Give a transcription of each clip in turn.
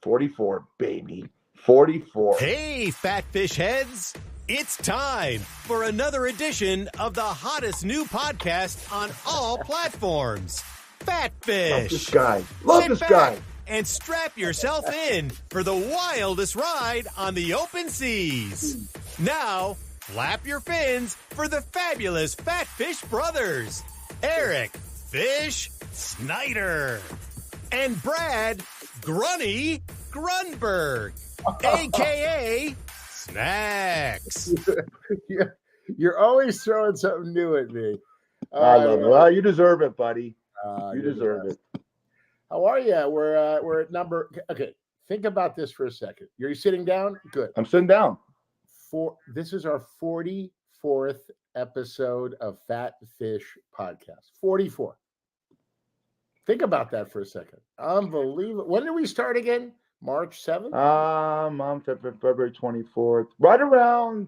44, baby. 44. Hey, fat fish heads. It's time for another edition of the hottest new podcast on all platforms. Fat Fish. Love this guy. Love this guy. And strap yourself in for the wildest ride on the open seas. Now, flap your fins for the fabulous Fat Fish brothers, Eric Fish Snyder and Brad Grunny Grunberg, a.k.a. Snacks. You're always throwing something new at me. I love it. Well, you deserve it, buddy. You deserve it. How are you? We're at number. Okay, think about this for a second. You're sitting down? Good. I'm sitting down. This is our 44th episode of Fat Fish Podcast. 44. Think about that for a second. Unbelievable. When did we start again? March 7th? February 24th. Right around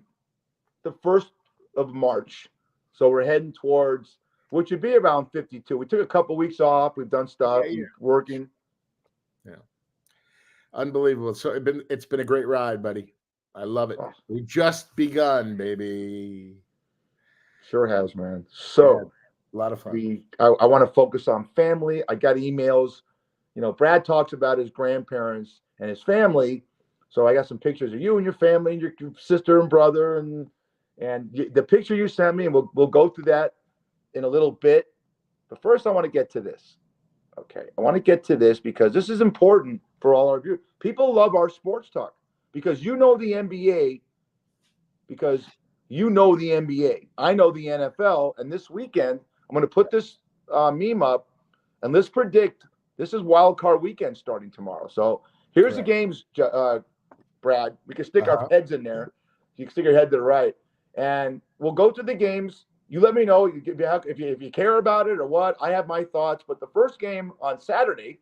the 1st of March. So we're heading towards, which would be around 52. We took a couple weeks off. We've done stuff, working. Yeah. Unbelievable. So it's been a great ride, buddy. I love it. We've just begun, baby. Sure has, man. So a lot of fun. I want to focus on family. I got emails. You know, Brad talks about his grandparents and his family. So I got some pictures of you and your family and your sister and brother and the picture you sent me, and we'll go through that in a little bit. But first I want to get to this. Okay. I want to get to this because this is important for all our viewers. People love our sports talk because you know the NBA, I know the NFL, and this weekend I'm going to put this meme up, and let's predict. This is wild card weekend starting tomorrow. So here's the games, Brad. We can stick our heads in there. You can stick your head to the right, and we'll go to the games. You let me know if you care about it or what. I have my thoughts, but the first game on Saturday,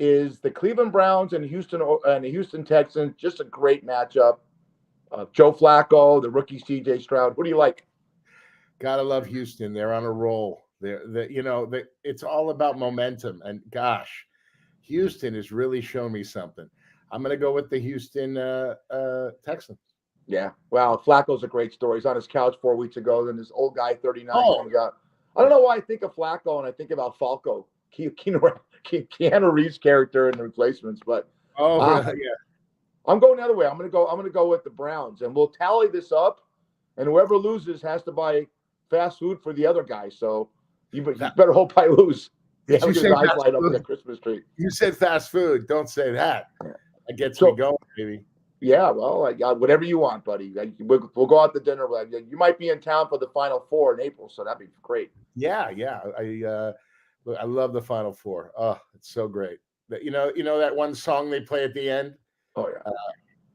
is the Cleveland Browns and the Houston Texans. Just a great matchup. Joe Flacco, the rookie C.J. Stroud. Who do you like? Gotta love Houston. They're on a roll. It's all about momentum. And gosh, Houston has really shown me something. I'm going to go with the Houston Texans. Yeah. Wow. Flacco's a great story. He's on his couch 4 weeks ago. Then this old guy, 39, comes out. I don't know why I think of Flacco and I think about Falco, Keanu Reeves' character in The Replacements. But I'm going the other way. I'm going to go with the Browns, and we'll tally this up, and whoever loses has to buy fast food for the other guy. So you better hope I lose. Did you say light up the Christmas tree? You said fast food. Don't say that. That gets me going, baby. Yeah, well, whatever you want, buddy. We'll go out to dinner. You might be in town for the Final Four in April, so that'd be great. Yeah. I love the Final Four. Oh, it's so great. You know that one song they play at the end? Oh yeah.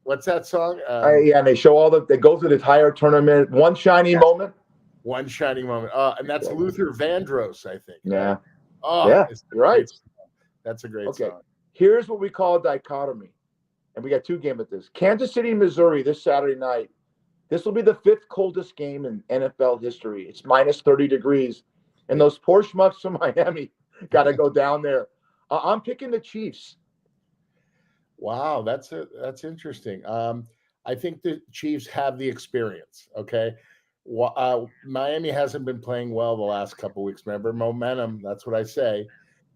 What's that song? And they show they go through the entire tournament. One shining moment. One shining moment. And that's Luther Vandross, I think. Yeah. Oh, yeah. Right. That's a great song. Here's what we call a dichotomy. And we got two games at this. Kansas City, Missouri, this Saturday night. This will be the 5th coldest game in NFL history. It's minus 30 degrees. And those poor schmucks from Miami got to go down there. I'm picking the Chiefs. Wow, that's interesting. I think the Chiefs have the experience, okay? Miami hasn't been playing well the last couple of weeks. Remember, momentum, that's what I say.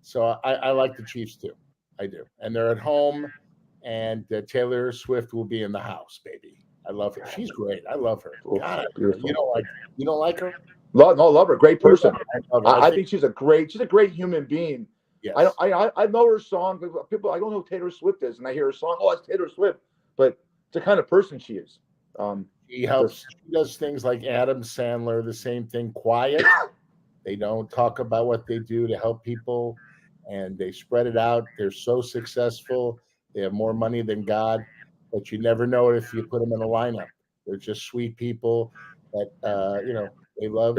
So I like the Chiefs too. I do. And they're at home, and Taylor Swift will be in the house, baby. I love her. She's great. I love her. God, you don't like her? Love her. Great person. I think she's a great human being. Yes. I know her song. People, I don't know who Taylor Swift is, and I hear her song. Oh, it's Taylor Swift. But it's the kind of person she is. She helps. She does things like Adam Sandler, the same thing. Quiet. They don't talk about what they do to help people, and they spread it out. They're so successful. They have more money than God, but you never know it if you put them in a lineup. They're just sweet people that they love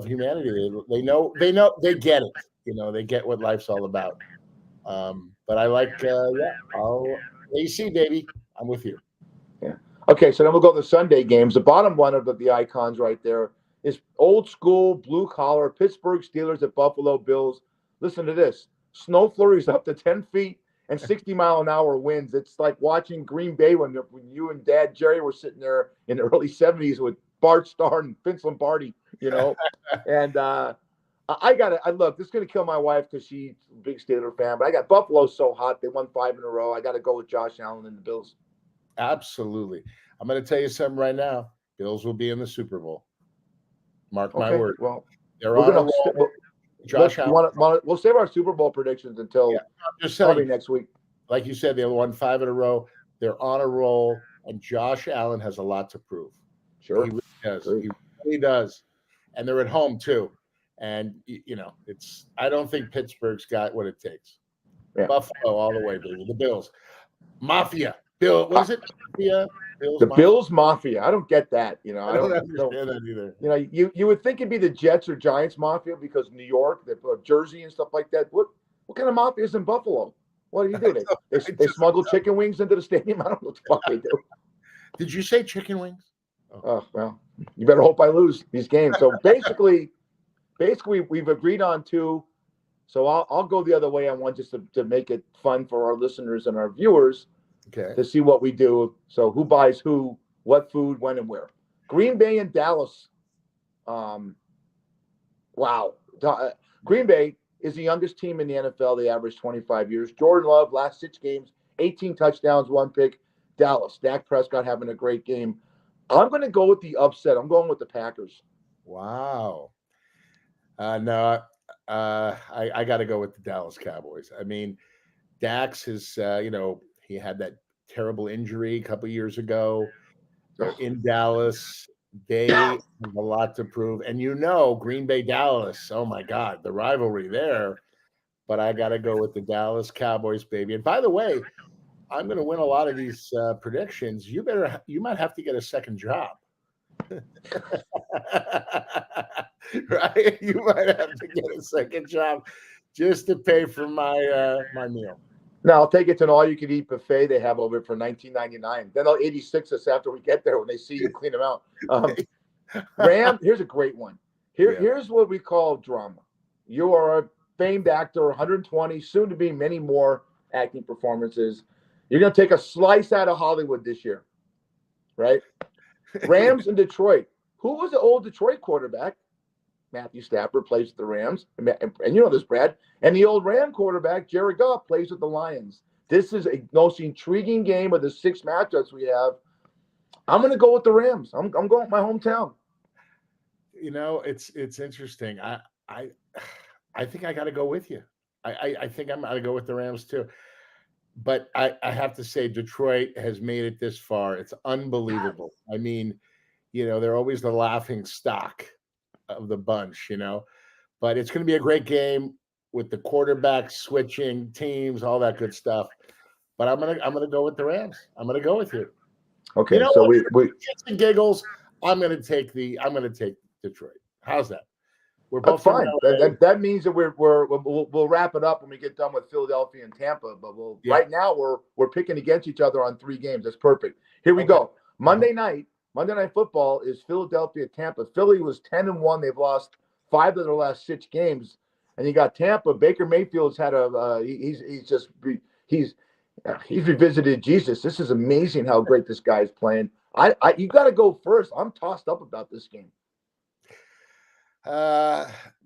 humanity. They know they get it. They get what life's all about. But I like AC, baby. I'm with you. Yeah. Okay, so then we'll go to the Sunday games. The bottom one of the icons right there is old school blue collar Pittsburgh Steelers at Buffalo Bills. Listen to this. Snow flurries up to 10 feet and 60-mile-an-hour winds. It's like watching Green Bay when you and Dad Jerry were sitting there in the early 70s with Bart Starr and Vince Lombardi, And I look, this is going to kill my wife because she's a big Steeler fan, but I got Buffalo so hot. They won 5 in a row. I got to go with Josh Allen and the Bills. Absolutely. I'm going to tell you something right now. Bills will be in the Super Bowl. Mark my word. Well, they're on a roll. Josh Allen. We'll save our Super Bowl predictions until probably next week. Like you said, they won 5 in a row. They're on a roll, and Josh Allen has a lot to prove. Sure. He really does. He really does. And they're at home, too. And, I don't think Pittsburgh's got what it takes. Yeah. Buffalo all the way, baby. The Bills. Mafia. Bill, was it Mafia? Bills Mafia. I don't get that. I don't understand that either. You would think it'd be the Jets or Giants Mafia because New York, they put Jersey and stuff like that. What kind of mafia is in Buffalo? What do you do? They smuggle chicken wings into the stadium? I don't know what the fuck they do. Did you say chicken wings? Oh, well, you better hope I lose these games. So basically we've agreed on 2. So I'll go the other way on one just to make it fun for our listeners and our viewers. Okay. To see what we do. So who buys who, what food, when, and where. Green Bay and Dallas. Wow. Green Bay is the youngest team in the NFL. They average 25 years. Jordan Love, last 6 games, 18 touchdowns, 1 pick. Dallas, Dak Prescott having a great game. I'm going to go with the upset. I'm going with the Packers. Wow. No, I got to go with the Dallas Cowboys. I mean, Dax is, he had that terrible injury a couple years ago. They're in Dallas. They have a lot to prove. And Green Bay, Dallas, oh my God, the rivalry there. But I got to go with the Dallas Cowboys, baby. And by the way, I'm going to win a lot of these predictions. You might have to get a second job. Right? You might have to get a second job just to pay for my meal. No, I'll take it to an all-you-can-eat buffet they have over for $19.99. Then they'll 86 us after we get there when they see you clean them out. Ram, here's a great one. Here's what we call drama. You are a famed actor, 120, soon to be many more acting performances. You're going to take a slice out of Hollywood this year, right? Rams in Detroit. Who was the old Detroit quarterback? Matthew Stafford plays with the Rams. And you know this, Brad. And the old Ram quarterback, Jared Goff, plays with the Lions. This is a most intriguing game of the 6 matchups we have. I'm going to go with the Rams. I'm going with my hometown. It's interesting. I think I got to go with you. I think I'm going to go with the Rams too. But I have to say, Detroit has made it this far. It's unbelievable. I mean, they're always the laughing stock of the bunch, but it's going to be a great game with the quarterback switching teams, all that good stuff. But I'm gonna go with the Rams. I'm gonna go with you. Okay, so we shits and giggles. I'm gonna take Detroit. How's that? We're both fine. That means that we'll wrap it up when we get done with Philadelphia and Tampa. But right now we're picking against each other on 3 games. That's perfect. Here we go. Monday Night Football is Philadelphia, Tampa. Philly was 10-1. They've lost 5 of their last 6 games. And you got Tampa. Baker Mayfield's had he's revisited Jesus. This is amazing how great this guy is playing. You got to go first. I'm tossed up about this game.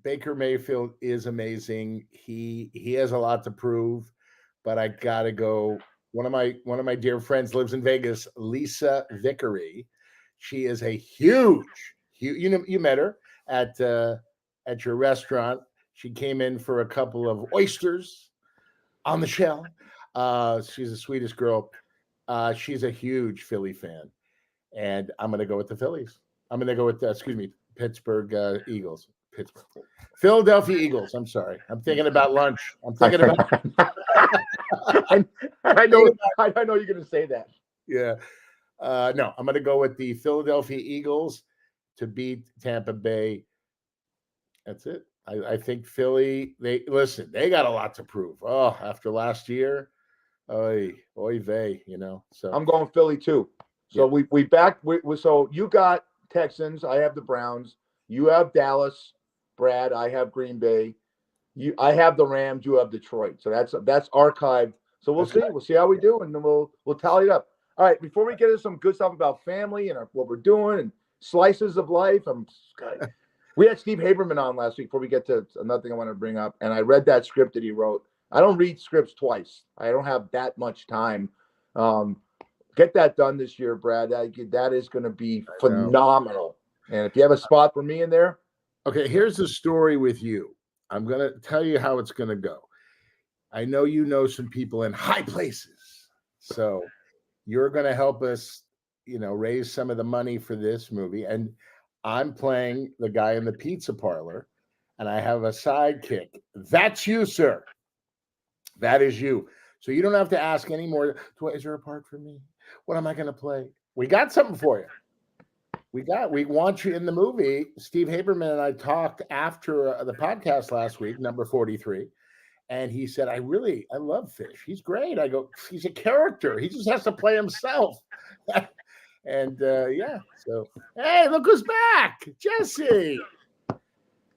Baker Mayfield is amazing. He has a lot to prove, but I got to go. One of my dear friends lives in Vegas, Lisa Vickery. She is a huge, you met her at your restaurant. She came in for a couple of oysters on the shell. She's the sweetest girl. She's a huge Philly fan, and I'm going to go with the Phillies. I'm going to go with Pittsburgh Eagles. Philadelphia Eagles. I'm sorry. I'm thinking about lunch. I'm thinking about. I know you're going to say that. Yeah. No, I'm going to go with the Philadelphia Eagles to beat Tampa Bay. That's it. I think Philly, they got a lot to prove. Oh, after last year, oy vey, So I'm going Philly too. So so you got Texans, I have the Browns, you have Dallas, Brad, I have Green Bay. I have the Rams, you have Detroit. So that's archived So we'll That's see. right. We'll see how we do, and then we'll tally it up. All right. Before we get into some good stuff about family and what we're doing and slices of life, we had Steve Haberman on last week. Before we get to another thing I want to bring up, and I read that script that he wrote. I don't read scripts twice. I don't have that much time. Get that done this year, Brad. That is going to be phenomenal. And if you have a spot for me in there. Okay, here's the story with you. I'm going to tell you how it's going to go. I know you know some people in high places. So you're going to help us, raise some of the money for this movie. And I'm playing the guy in the pizza parlor, and I have a sidekick. That's you, sir. That is you. So you don't have to ask any more. Is there a part for me? What am I going to play? We got something for you. We want you in the movie. Steve Haberman and I talked after the podcast last week, number 43. And he said, I love Fish. He's great. I go, he's a character. He just has to play himself. And so, hey, look who's back. Jesse.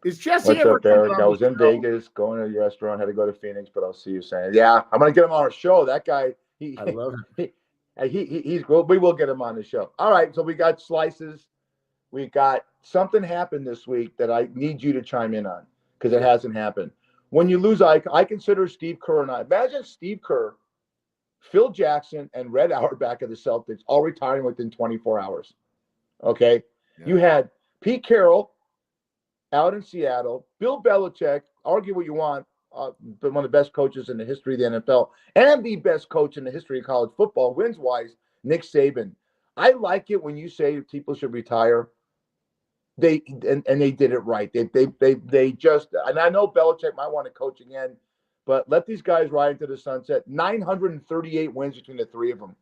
Is Jesse What's up, Eric? I was in Vegas going to your restaurant. Had to go to Phoenix, but I'll see you saying, yeah, I'm going to get him on our show. That guy, I love him. We will get him on the show. All right. So we got slices. We got something happened this week that I need you to chime in on because it hasn't happened. When you lose, I consider Steve Kerr and I. Imagine Steve Kerr, Phil Jackson, and Red Auerbach of the Celtics all retiring within 24 hours. Okay? Yeah. You had Pete Carroll out in Seattle, Bill Belichick, argue what you want, but one of the best coaches in the history of the NFL, and the best coach in the history of college football, wins-wise, Nick Saban. I like it when you say people should retire. They did it right. They just, and I know Belichick might want to coach again, but let these guys ride into the sunset. 938 wins between the three of them.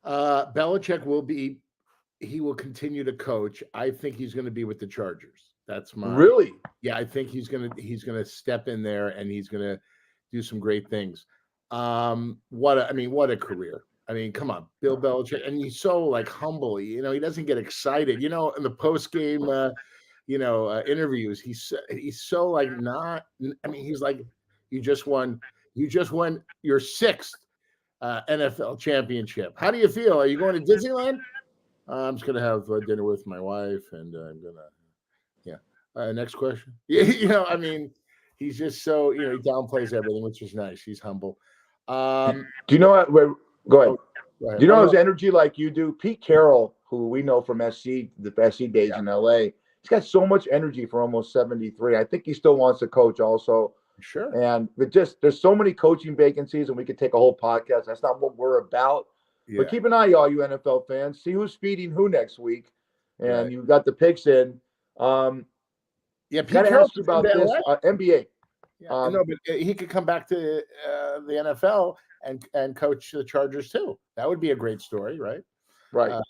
Belichick will continue to coach. I think he's going to be with the Chargers. That's my really. Yeah, I think he's going to step in there and he's going to do some great things. What a career. I mean, come on, Bill Belichick, and he's so humble. He doesn't get excited. In the post game, interviews, he's so not. I mean, he's like, you just won your sixth NFL championship. How do you feel? Are you going to Disneyland? I'm just gonna have dinner with my wife, and I'm gonna, next question. I mean, he's just so he downplays everything, which is nice. He's humble. Do you know what? Go ahead. Do you know his energy like you do? Pete Carroll, who we know from the SC days in LA, he's got so much energy for almost 73. I think he still wants to coach also. Sure. And there's so many coaching vacancies, and we could take a whole podcast. That's not what we're about. Yeah. But keep an eye, all you NFL fans. See who's feeding who next week. And You've got the picks in. Pete got to ask you about this NBA. Yeah, no, but he could come back to the NFL and coach the Chargers too. That would be a great story, right? Right.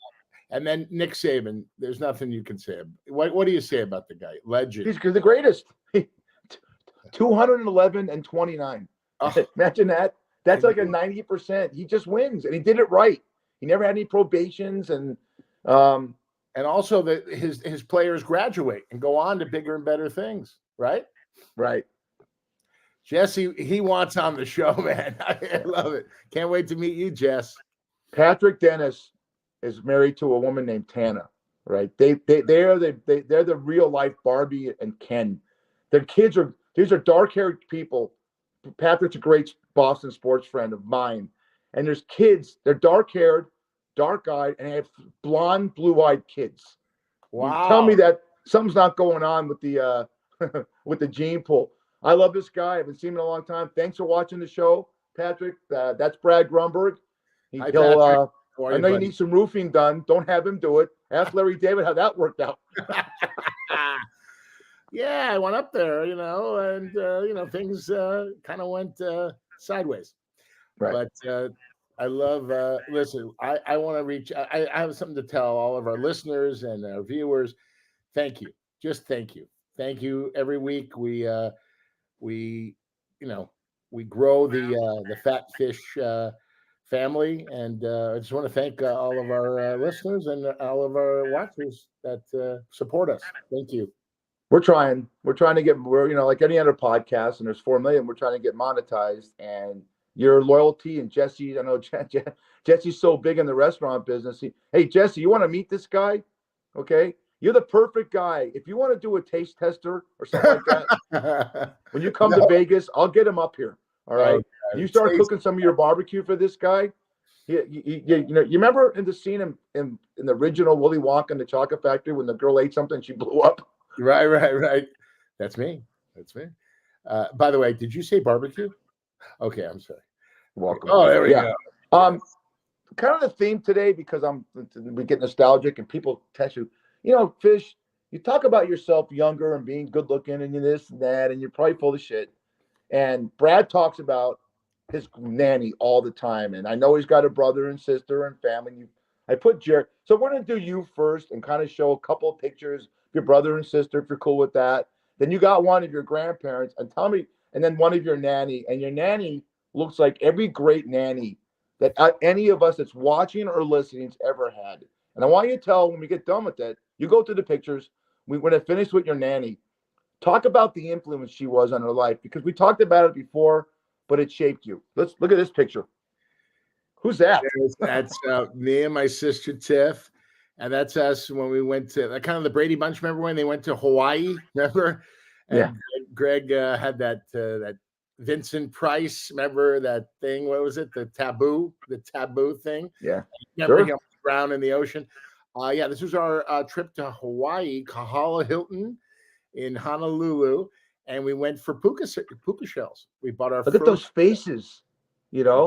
And then Nick Saban, there's nothing you can say. What do you say about the guy? Legend. He's the greatest. 211 and 29. Oh, imagine that. That's like a 90%. He just wins, and he did it right. He never had any probations, and also that his players graduate and go on to bigger and better things, right? Right. Jesse, he wants on the show, man. I love it. Can't wait to meet you, Jess. Patrick Dennis is married to a woman named Tana, right? They're the real life Barbie and Ken. Their kids these are dark-haired people. Patrick's a great Boston sports friend of mine. And there's kids, they're dark-haired, dark-eyed, and they have blonde, blue-eyed kids. Wow. You tell me that something's not going on with the with the gene pool. I love this guy. I haven't seen him in a long time. Thanks for watching the show, Patrick. That's Brad Grunberg. Hi, Patrick. I know you need some roofing done. Don't have him do it. Ask Larry David how that worked out. Yeah, I went up there, and things kind of went sideways. Right. But I love. Listen, I want to reach. I have something to tell all of our listeners and our viewers. Thank you. Just thank you. Thank you. Every week we grow the Fat Fish family, and I just want to thank all of our listeners and all of our watchers that support us. Thank you. We're trying to get, like any other podcast, and there's 4 million. We're trying to get monetized, and your loyalty. And Jesse, I know Jesse's so big in the restaurant business. Hey, Jesse, you want to meet this guy? Okay. You're the perfect guy. If you want to do a taste tester or something like that, when you come to Vegas, I'll get him up here. All right. You start cooking some of your barbecue for this guy. You remember in the scene in the original Willy Wonka in the Chocolate Factory when the girl ate something and she blew up? Right. That's me. By the way, did you say barbecue? Okay, I'm sorry. Welcome. Oh, there we go. Kind of the theme today, because we get nostalgic and people test you. Fish, you talk about yourself younger and being good looking and this and that, and you're probably full of shit. And Brad talks about his nanny all the time. And I know he's got a brother and sister and family. I put Jared. So we're going to do you first and kind of show a couple of pictures of your brother and sister, if you're cool with that. Then you got one of your grandparents, and tell me, and then one of your nanny. And your nanny looks like every great nanny that any of us that's watching or listening's ever had. And I want you to tell, when we get done with it, you go through the pictures. We're going to finish with your nanny. Talk about the influence she was on her life, because we talked about it before, but it shaped you. Let's look at this picture. Who's that? That's me and my sister Tiff, and that's us when we went to kind of the Brady Bunch. Remember when they went to Hawaii? Remember? And yeah. Greg had that Vincent Price. Remember that thing? What was it? The taboo thing. Yeah. Remember him drown in the ocean? Yeah. This was our trip to Hawaii, Kahala Hilton in Honolulu, and we went for puka shells. We bought our. Look at those faces. Yeah.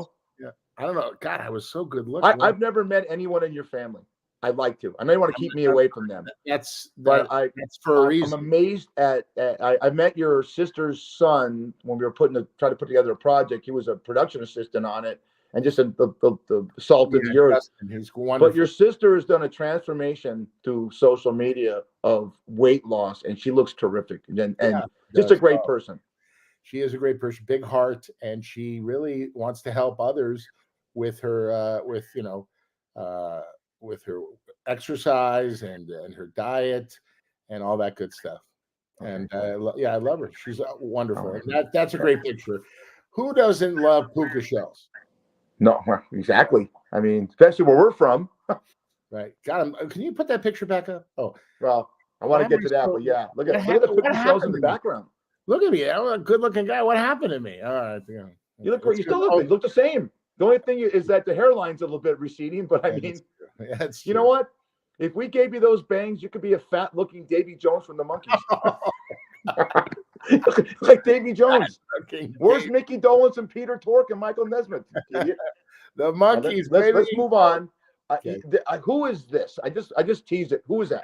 I don't know. God, I was so good looking. I've never met anyone in your family. I'd like to. I may want to keep me away from them. That's for a reason. I'm amazed at I met your sister's son when we were trying to put together a project. He was a production assistant on it, and just the salt of the earth. He's wonderful. But your sister has done a transformation through social media of weight loss, and she looks terrific and just a great person. She is a great person, big heart, and she really wants to help others with her with her exercise and her diet and all that good stuff. And I love her. She's wonderful. And that's a great picture. Who doesn't love puka shells? No, exactly. I mean, especially where we're from. Right. Got him. Can you put that picture back up? Oh, well, I want to get to that, but yeah, look at the puka shells in the background. Look at me. I'm a good-looking guy. What happened to me? All right. You look great. You still look the same. The only thing is that the hairline's a little bit receding, but I mean, you know what? If we gave you those bangs, you could be a fat-looking Davy Jones from the Monkees. Like Davy Jones. Where's Mickey Dolenz and Peter Tork and Michael Nesmith? The Monkees. Let's move on. Who is this? I just teased it. Who is that?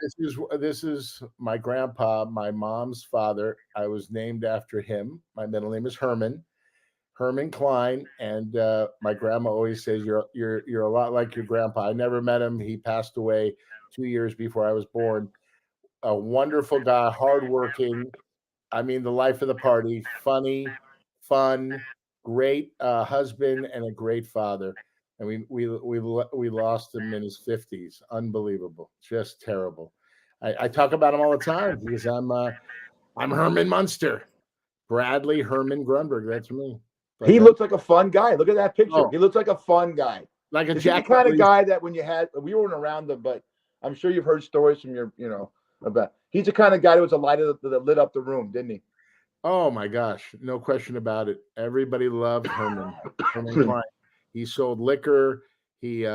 This is my grandpa, my mom's father. I was named after him. My middle name is Herman Klein, and my grandma always says you're a lot like your grandpa. I never met him. He passed away 2 years before I was born. A wonderful guy, hardworking. I mean, the life of the party. Funny, fun, great husband, and a great father. And we lost him in his 50s. Unbelievable, just terrible. I talk about him all the time because I'm Herman Munster, Bradley Herman Grunberg. That's me. But he looks like a fun guy. Look at that picture. Oh. He looks like a fun guy. Like a Jack kind of guy that when we weren't around him, but I'm sure you've heard stories from about. He's the kind of guy that was a light that lit up the room, didn't he? Oh my gosh, no question about it. Everybody loved Herman Klein. He sold liquor. He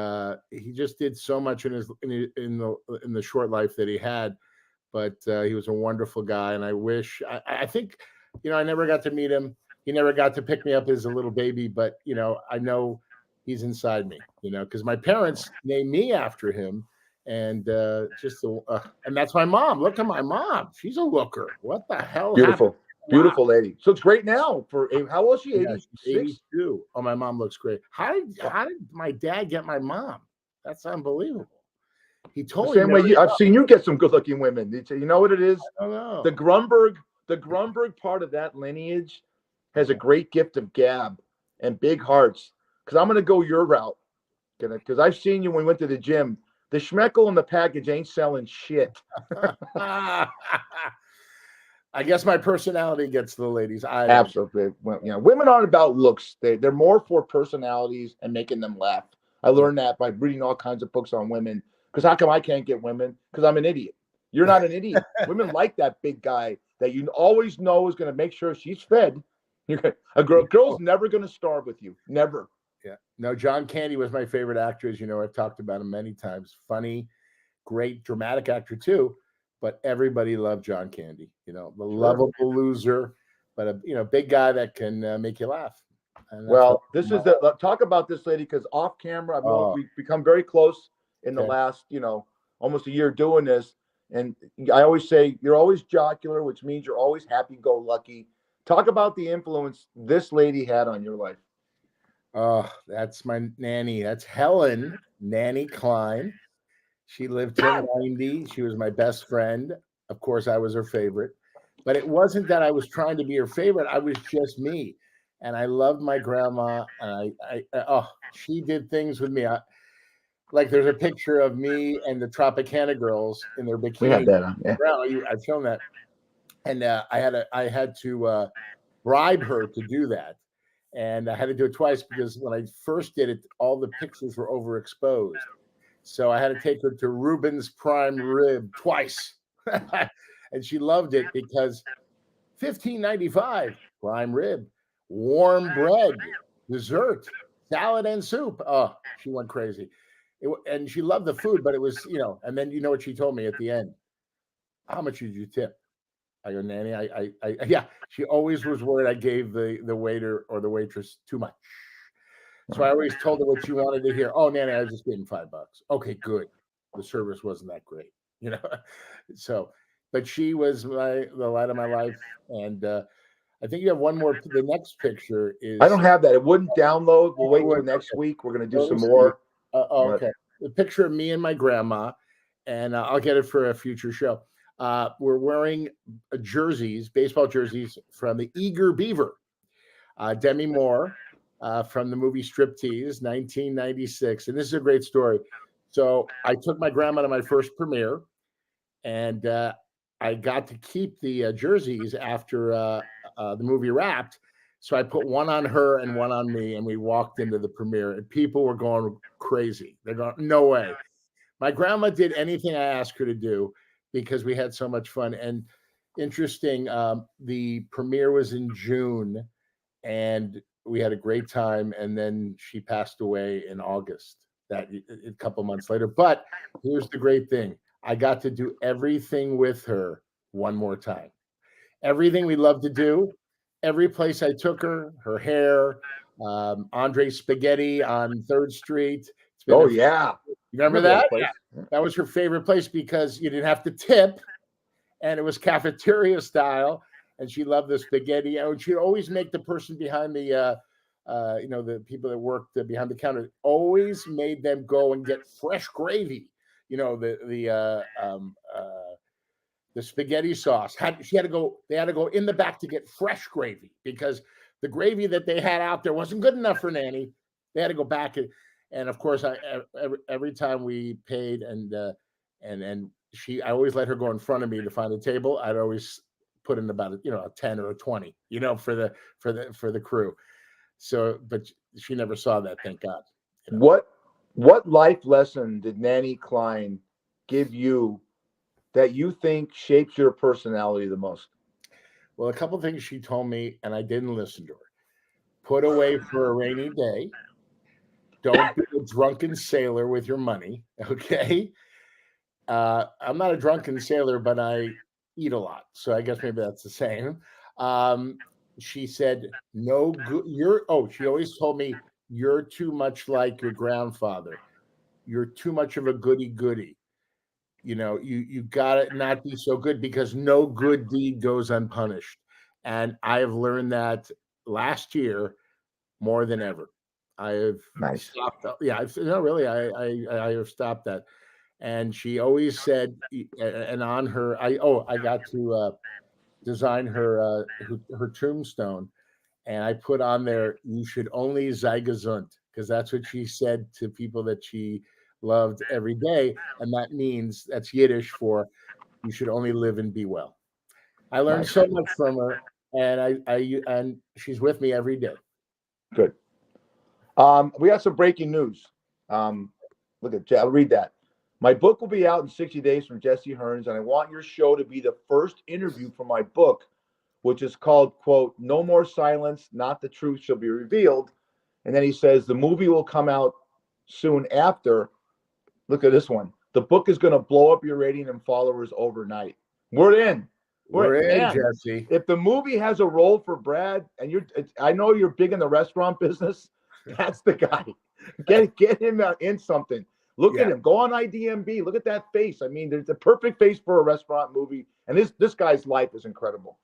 just did so much in the short life that he had, but he was a wonderful guy. And I think I never got to meet him. He never got to pick me up as a little baby, but I know he's inside me. Because my parents named me after him, and and that's my mom. Look at my mom. She's a looker. What the hell? Beautiful. Happened? Beautiful lady. So it's great now. How old is she? 86? 82. Oh, my mom looks great. How did my dad get my mom? That's unbelievable. He told me. Same way I've seen you get some good-looking women. You know what it is? I don't know. The Grunberg part of that lineage has a great gift of gab and big hearts. Because I'm going to go your route. Because I've seen you when we went to the gym. The schmeckle in the package ain't selling shit. I guess my personality gets the ladies. I don't. Absolutely. Well, women aren't about looks. They're more for personalities and making them laugh. I learned that by reading all kinds of books on women. Because how come I can't get women? Because I'm an idiot. You're not an idiot. Women like that big guy that you always know is going to make sure she's fed. Girl's never going to starve with you. Never. Yeah. No, John Candy was my favorite actor. As you know, I've talked about him many times. Funny, great, dramatic actor too. But everybody loved John Candy. The lovable loser, but a big guy that can make you laugh. Well, this is talk about this lady, because off camera, we've become very close in the last, almost a year doing this. And I always say you're always jocular, which means you're always happy-go-lucky. Talk about the influence this lady had on your life. Oh, that's my nanny. That's Helen Nanny Klein. She lived till 90. She was my best friend. Of course, I was her favorite. But it wasn't that I was trying to be her favorite. I was just me. And I loved my grandma. And she did things with me. Like there's a picture of me and the Tropicana girls in their bikini. We had that on. Yeah. I've shown that. And I had to bribe her to do that. And I had to do it twice because when I first did it, all the pictures were overexposed. So I had to take her to Reuben's Prime Rib twice. And she loved it because $15.95 prime rib, warm bread, dessert, salad and soup. Oh, she went crazy. And she loved the food, but it was, and then you know what she told me at the end? How much did you tip? I go, Nanny, yeah. She always was worried I gave the waiter or the waitress too much. So I always told her what she wanted to hear. Oh, Nanny, I just gave him $5. Okay, good. The service wasn't that great, So, but she was the light of my life. And I think you have one more. The next picture is. I don't have that. It wouldn't download. We'll wait till next week. We're going to do some more. Okay. The picture of me and my grandma, and I'll get it for a future show. We're wearing jerseys, baseball jerseys from the Eager Beaver. Demi Moore from the movie Striptease, 1996. And this is a great story. So I took my grandma to my first premiere, and I got to keep the jerseys after the movie wrapped. So I put one on her and one on me, and we walked into the premiere, and people were going crazy. They're going, no way. My grandma did anything I asked her to do because we had so much fun. And interesting, the premiere was in June, and we had a great time. And then she passed away in August, a couple months later. But here's the great thing. I got to do everything with her one more time. Everything we love to do, every place I took her, her hair, Andre Spaghetti on 3rd Street. Oh, yeah. You remember that? Yeah. That was her favorite place because you didn't have to tip, and it was cafeteria style, and she loved the spaghetti. And she'd always make the person behind the people that worked behind the counter, always made them go and get fresh gravy. The spaghetti sauce. They had to go in the back to get fresh gravy because the gravy that they had out there wasn't good enough for Nanny. They had to go back and of course, every time we paid and I always let her go in front of me to find a table. I'd always put in about a 10 or a 20, for the crew. So, but she never saw that, thank God. What life lesson did Nanny Klein give you that you think shapes your personality the most? Well, a couple of things she told me, and I didn't listen to her. Put away for a rainy day. Don't be a drunken sailor with your money, okay? I'm not a drunken sailor, but I eat a lot, so I guess maybe that's the same. She said, "No good." She always told me, "You're too much like your grandfather. You're too much of a goody-goody. You gotta not be so good because no good deed goes unpunished." And I have learned that last year more than ever. I have stopped. Yeah, I have stopped that. And she always said, and on her, I got to design her tombstone, and I put on there, "You should only sei gesund," because that's what she said to people that she loved every day, and that means that's Yiddish for "you should only live and be well." I learned Nice. so much from her, and and she's with me every day. Good. We got some breaking news. Look at I'll read that. My book will be out in 60 days from Jesse Hearns, and I want your show to be the first interview for my book, which is called, quote, No More Silence, Not the Truth Shall Be Revealed. And then he says the movie will come out soon after. Look at this one. The book is going to blow up your rating and followers overnight. We're in. We're in, man, Jesse. If the movie has a role for Brad, and I know you're big in the restaurant business, that's the guy. Get him in something. Look at him. Go on IDMB. Look at that face. I mean, there's the perfect face for a restaurant movie. And this guy's life is incredible.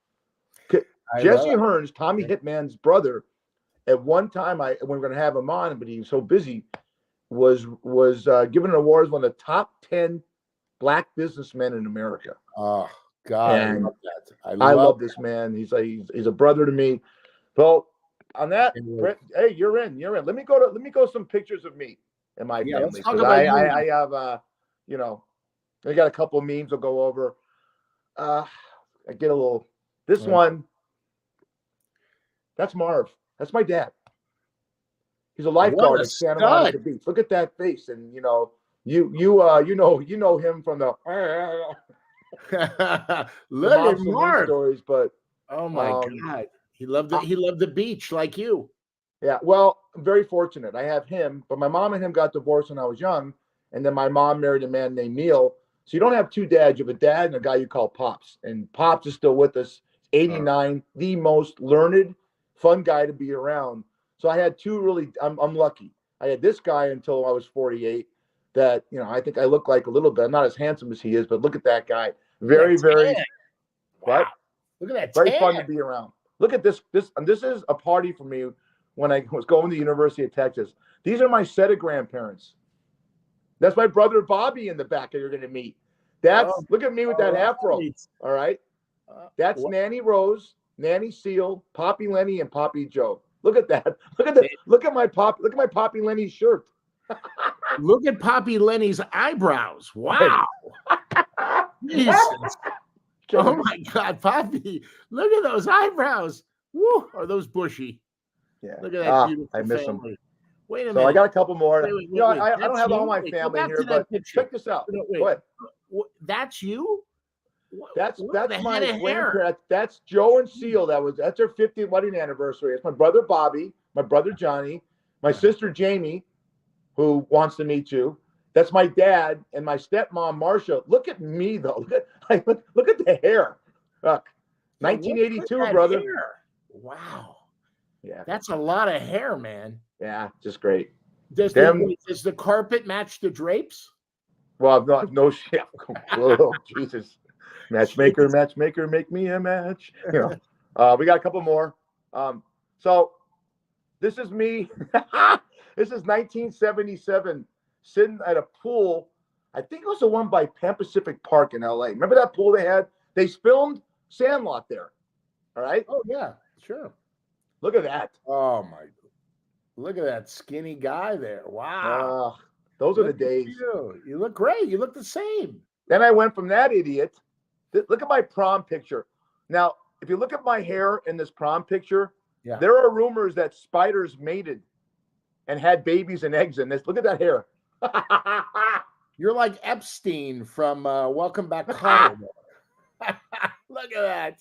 Jesse Hearns, Tommy Hitman's brother, at one time, we were going to have him on, but he was so busy, was given an award as one of the top 10 Black businessmen in America. Oh, God. And I love that. I love this man. He's a brother to me. So on that, Brett, hey, you're in. Let me go some pictures of me and my family. I have I got a couple of memes I'll go over. I get a little one. That's Marv. That's my dad. He's a lifeguard at Santa Monica Beach. Look at that face, and you know him from the look at Marv stories, but oh my God, he loved the beach like you. Yeah, well, I'm very fortunate. I have him, but my mom and him got divorced when I was young, and then my mom married a man named Neil. So you don't have two dads. You have a dad and a guy you call Pops, and Pops is still with us. 89, the most learned, fun guy to be around. So I had two really. I'm lucky. I had this guy until I was 48. That I think I look like a little bit. I'm not as handsome as he is, but look at that guy. Very. Wow. Look at that. Very fun to be around. Look at this. This is a party for me when I was going to the University of Texas. These are my set of grandparents. That's my brother Bobby in the back that you're going to meet. Look at me with that afro. All right. That's Nanny Rose, Nanny Seal, Poppy Lenny, and Poppy Joe. Look at that. Look at my Poppy Lenny shirt. Look at Poppy Lenny's eyebrows. Wow. Jesus. Oh my God, Poppy. Look at those eyebrows. Woo, are those bushy? Yeah. Look at that beautiful I miss family. them. Wait a So minute. I got a couple more. Wait, I don't have all my family here, but check this out. Go ahead. That's you? That's my grandparents. That's Joe and Seal. That's their 50th wedding anniversary. It's my brother Bobby, my brother Johnny, my sister Jamie, who wants to meet you. That's my dad and my stepmom Marcia. Look at me though. Look at the hair. 1982, brother. Hair. Wow. Yeah, that's a lot of hair, man. Yeah, just great. Does the carpet match the drapes? Well, no shit. Oh, Jesus. Matchmaker, make me a match. We got a couple more. So this is me. This is 1977, sitting at a pool. I think it was the one by Pan Pacific Park in LA. Remember that pool they had? They filmed Sandlot there. All right. Oh yeah, sure. Look at that. Oh my! Look at that skinny guy there. Wow. Those are the days. You look great. You look the same. Then I went from that idiot. Look at my prom picture. Now, if you look at my hair in this prom picture, there are rumors that spiders mated and had babies and eggs in this. Look at that hair. You're like Epstein from Welcome Back Home. Look at that.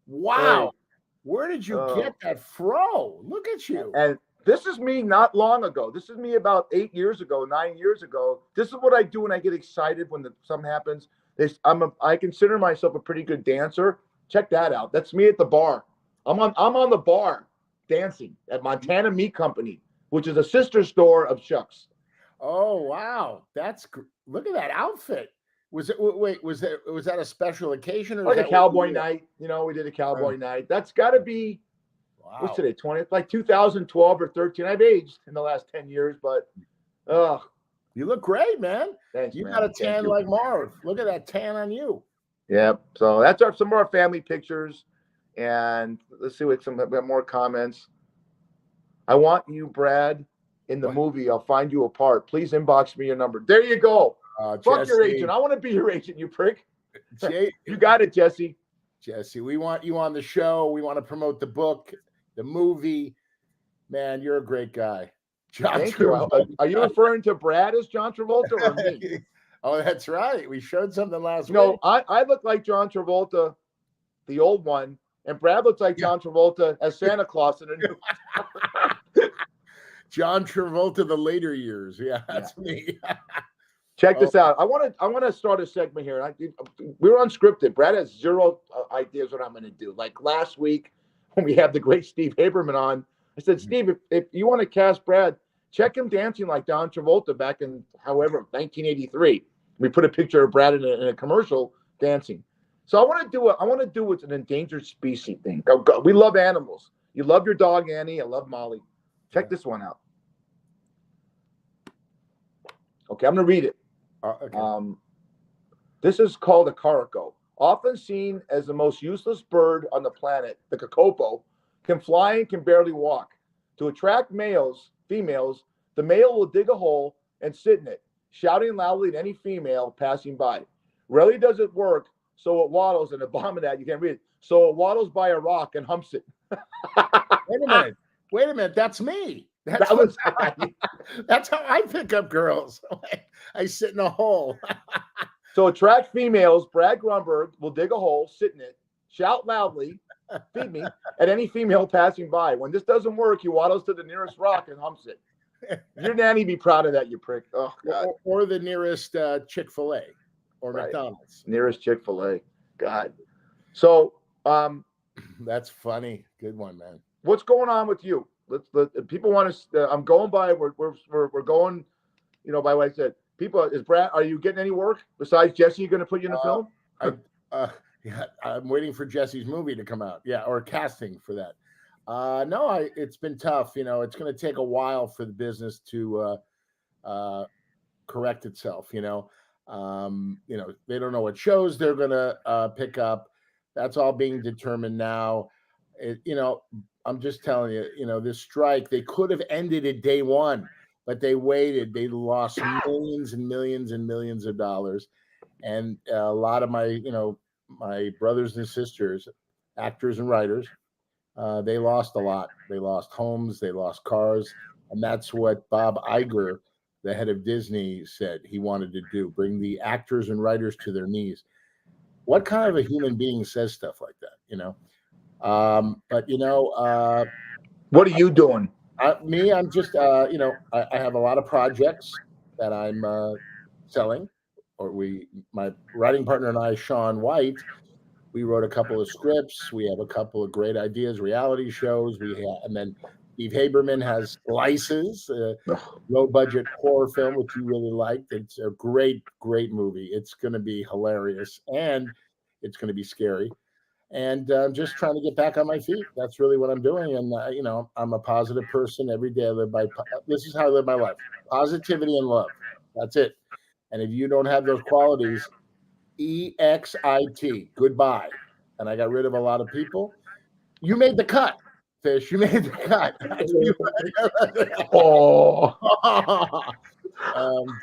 Wow. Hey. Where did you get that fro? Look at you. And this is me not long ago. This is me about 8 years ago, 9 years ago. This is what I do when I get excited when something happens. I consider myself a pretty good dancer. Check that out. That's me at the bar. I'm on the bar dancing at Montana Meat Company, which is a sister store of Shucks. Oh wow, look at that outfit. Was that a special occasion or like a cowboy night? We did a cowboy night. That's got to be what's today? 20, like 2012 or 13. I've aged in the last 10 years, but you look great, man. Thanks, you man. Got a tan like Marv. Look at that tan on you. Yeah. So that's some more family pictures, and let's see what some more comments. I want you, Brad, in the movie. I'll find you a part. Please inbox me your number. There you go. Fuck Jesse. Your agent. I want to be your agent, you prick. You got it, Jesse. Jesse, we want you on the show. We want to promote the book, the movie. Man, you're a great guy. Thank you. Are you referring to Brad as John Travolta or me? Oh, that's right. We showed something last week. No, I look like John Travolta, the old one, and Brad looks like John Travolta as Santa Claus in a new. John Travolta, the later years. Yeah, that's me. Check this out. I want to start a segment here. We're unscripted. Brad has zero ideas what I'm going to do. Like last week when we had the great Steve Haberman on, I said, Steve, if you want to cast Brad, check him dancing like John Travolta back in 1983. We put a picture of Brad in a commercial dancing. So I want to do what's an endangered species thing. We love animals. You love your dog Annie. I love Molly. Check this one out. Okay, I'm going to read it. Okay. This is called a caraco. Often seen as the most useless bird on the planet, the kakapo can fly and can barely walk. To attract females, the male will dig a hole and sit in it, shouting loudly at any female passing by. Rarely does it work, so it waddles, and the bottom of that, you can't read it, so it waddles by a rock and humps it. Wait a minute. That's me. That's how I pick up girls. I sit in a hole. So attract females, Brad Grunberg will dig a hole, sit in it, shout loudly, feed me, at any female passing by. When this doesn't work, he waddles to the nearest rock and humps it. Your nanny be proud of that, you prick. Oh, God. Or the nearest Chick-fil-A or McDonald's. Nearest Chick-fil-A. God. So that's funny. Good one, man. What's going on with you? People want to. I'm going by. We're going. By what I said. People, is Brad? Are you getting any work besides Jesse? Going to put you in a film? I'm waiting for Jesse's movie to come out. Yeah, or casting for that. No, it's been tough. It's going to take a while for the business to correct itself. They don't know what shows they're going to pick up. That's all being determined now. I'm just telling you, this strike, they could have ended it day one, but they waited. They lost millions and millions and millions of dollars. And a lot of my brothers and sisters, actors and writers, they lost a lot. They lost homes, they lost cars. And that's what Bob Iger, the head of Disney, said he wanted to do, bring the actors and writers to their knees. What kind of a human being says stuff like that, what are you doing? I'm just, I have a lot of projects that I'm selling, my writing partner and I, Sean White, we wrote a couple of scripts. We have a couple of great ideas, reality shows. And then Steve Haberman has Slices, low budget horror film, which you really liked. It's a great, great movie. It's going to be hilarious and it's going to be scary. And I'm just trying to get back on my feet. That's really what I'm doing. And, I'm a positive person. Every day I live this is how I live my life. Positivity and love. That's it. And if you don't have those qualities, EXIT, goodbye. And I got rid of a lot of people. You made the cut, Fish. You made the cut.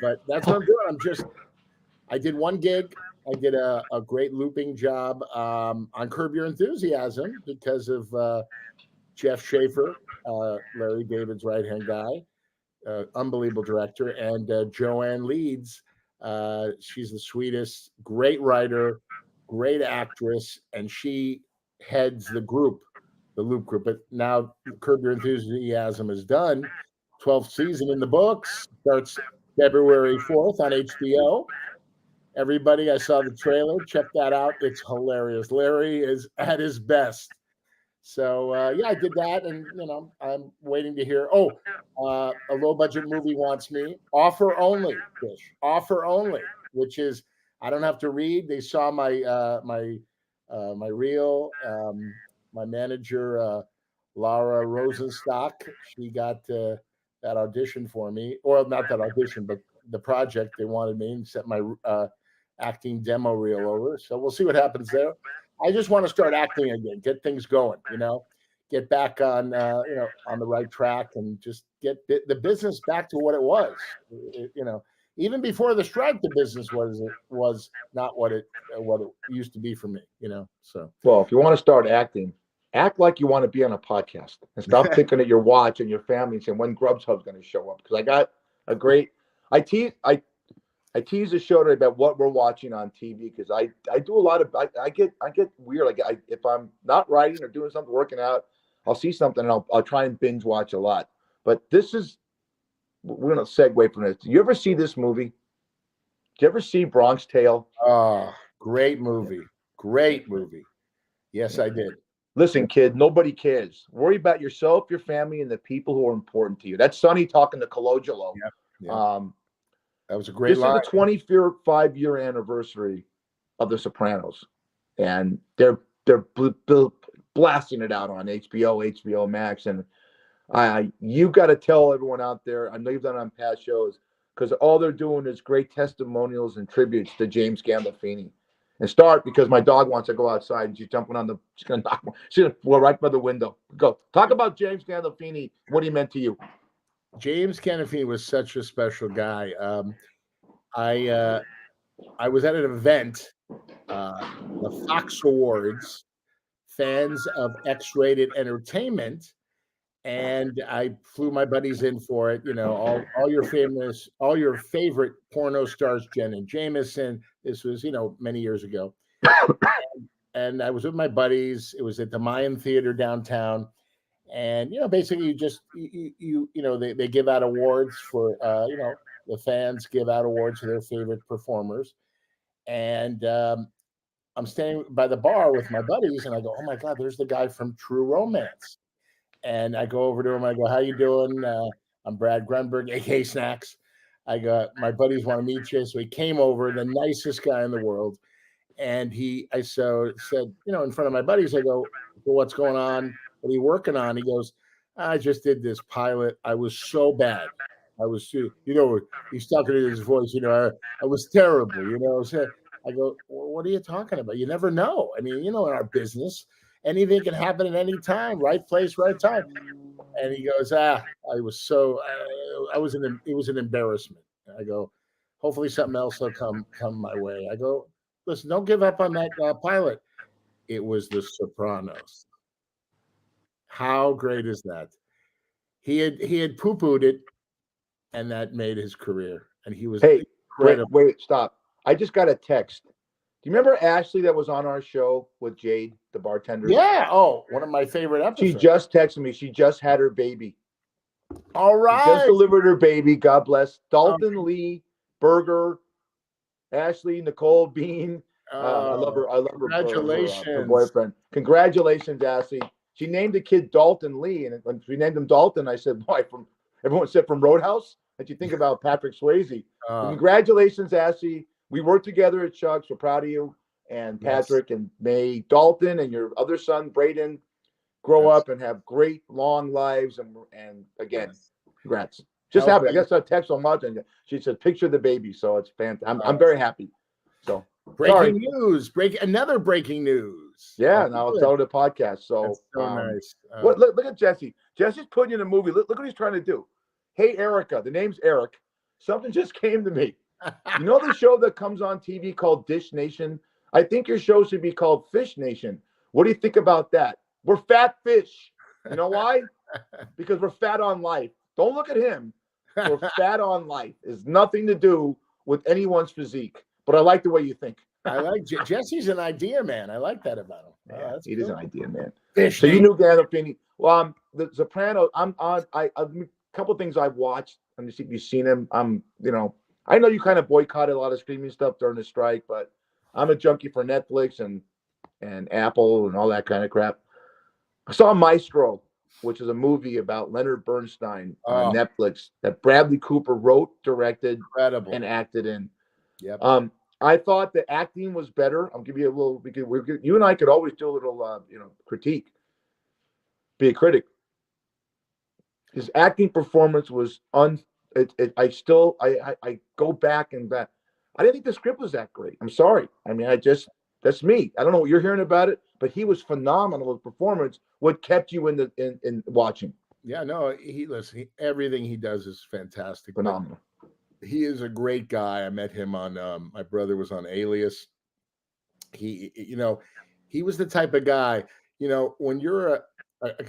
But that's what I'm doing. I did one gig. I did a great looping job on Curb Your Enthusiasm because of Jeff Schaefer, Larry David's right-hand guy, unbelievable director, and Joanne Leeds. She's the sweetest, great writer, great actress, and she heads the Loop group. But now Curb Your Enthusiasm is done. 12th season in the books. Starts February 4th on HBO. Everybody, I saw the trailer. Check that out. It's hilarious. Larry is at his best. So, I did that. And, I'm waiting to hear. A low-budget movie wants me. Offer only, Fish. Offer only, which is I don't have to read. They saw my my reel. My manager, Laura Rosenstock, she got that audition for me. Or not that audition, but the project. They wanted me and set my acting demo reel over. So we'll see what happens there. I just want to start acting again, get things going, get back on, on the right track and just get the business back to what it was. even before the strike, the business was not what it used to be for me. So Well, if you want to start acting, act like you want to be on a podcast and stop thinking at your watch and your family and saying when Grubhub's going to show up. Because I got a great, I tease the show today about what we're watching on TV because I do a lot of I get weird. Like if I'm not writing or doing something, working out, I'll see something and I'll try and binge watch a lot. But we're going to segue from this. Do you ever see this movie? Did you ever see Bronx Tale? Oh, great movie. Great movie. Yes, I did. Listen, kid, nobody cares. Worry about yourself, your family, and the people who are important to you. That's Sonny talking to Colangelo. Yeah. That was a great line. This is the 25-year anniversary of The Sopranos, and they're blasting it out on HBO Max, and you got to tell everyone out there. I know you've done it on past shows because all they're doing is great testimonials and tributes to James Gandolfini. And start because my dog wants to go outside and she's jumping on she's gonna go right by the window. Go talk about James Gandolfini, what he meant to you. James Gandolfini was such a special guy. I was at an event, the Fox Awards, Fans of X-Rated Entertainment, and I flew my buddies in for it. All your favorite porno stars, Jen and Jameson. This was, many years ago. And I was with my buddies. It was at the Mayan Theater downtown. And, basically they give out awards for, the fans give out awards for their favorite performers. And I'm standing by the bar with my buddies and I go, oh my God, there's the guy from True Romance. And I go over to him. I go, how you doing? I'm Brad Grunberg, aka Snacks. I go, my buddies want to meet you. So he came over, the nicest guy in the world. And I said, in front of my buddies, I go, well, what's going on? What are you working on? He goes, I just did this pilot. I was so bad. I was, he's talking to his voice, I was terrible, So I go, well, what are you talking about? You never know. I mean, in our business, anything can happen at any time, right place, right time. And he goes, I was so, it was an embarrassment. And I go, hopefully something else will come my way. I go, listen, don't give up on that pilot. It was The Sopranos. How great is that? He had poo-pooed it, and that made his career. And he was incredible. Wait, stop. I just got a text. Do you remember Ashley that was on our show with Jade, the bartender? Yeah. Oh, one of my favorite episodes. She just texted me. She just had her baby. All right. She just delivered her baby. God bless. Dalton Lee, Berger, Ashley, Nicole Bean. I love her. Congratulations. Her boyfriend. Congratulations, Ashley. She named the kid Dalton Lee. And when she named him Dalton, I said, why? Everyone said from Roadhouse? And you think about Patrick Swayze. Congratulations, Ashley. We worked together at Chuck's. We're proud of you. And Patrick and May, Dalton, and your other son, Braden, grow up and have great long lives. And again, congrats. Just happy. I guess I text so much. And she said, picture the baby. So it's fantastic. I'm very happy. So breaking news. Another breaking news. Yeah, now I'll tell the podcast. So nice. Look at Jesse. Jesse's putting you in a movie. Look what he's trying to do. Hey, Erica. The name's Eric. Something just came to me. You know the show that comes on TV called Dish Nation? I think your show should be called Fish Nation. What do you think about that? We're fat fish. You know why? Because we're fat on life. Don't look at him. We're fat on life. It's nothing to do with anyone's physique. But I like the way you think. I like Jesse's an idea man. I like that about him. Yeah, he is an idea man. Fish so Nation. You knew Gandolfini. Well, The Sopranos. I'm on. A couple things I've watched. Let me see if you've seen him. I know you kind of boycotted a lot of streaming stuff during the strike, but I'm a junkie for Netflix and Apple and all that kind of crap. I saw Maestro, which is a movie about Leonard Bernstein on Netflix that Bradley Cooper wrote, directed, and acted in. Yep. I thought the acting was better. I'll give you a little. You and I could always do a little, critique. Be a critic. His acting performance was I go back and back. I didn't think the script was that great. I'm sorry. I mean, that's me. I don't know what you're hearing about it, but he was phenomenal with performance. What kept you in watching? Yeah, no, everything he does is fantastic. Phenomenal. he is a great guy. I met him on my brother was on Alias. He was the type of guy, when you're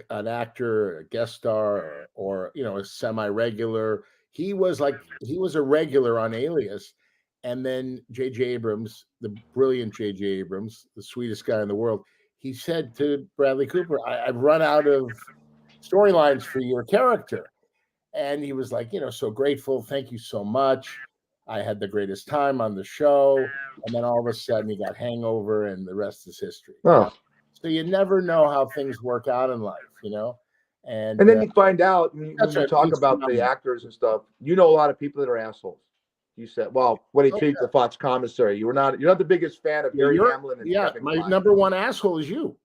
an actor, a guest star, or a semi-regular. He was a regular on Alias, and then J.J. Abrams, the brilliant J.J. Abrams, the sweetest guy in the world, he said to Bradley Cooper, I've run out of storylines for your character. And he was like, so grateful. Thank you so much. I had the greatest time on the show. And then all of a sudden he got hangover and the rest is history. Oh. So you never know how things work out in life, And then you find out when that's you right. talk He's about the phenomenal. actors and stuff, a lot of people that are assholes. You said, well, when he treated the Fox commissary, you're not the biggest fan of Harry Hamlin and Kevin my Kline. number one asshole is you.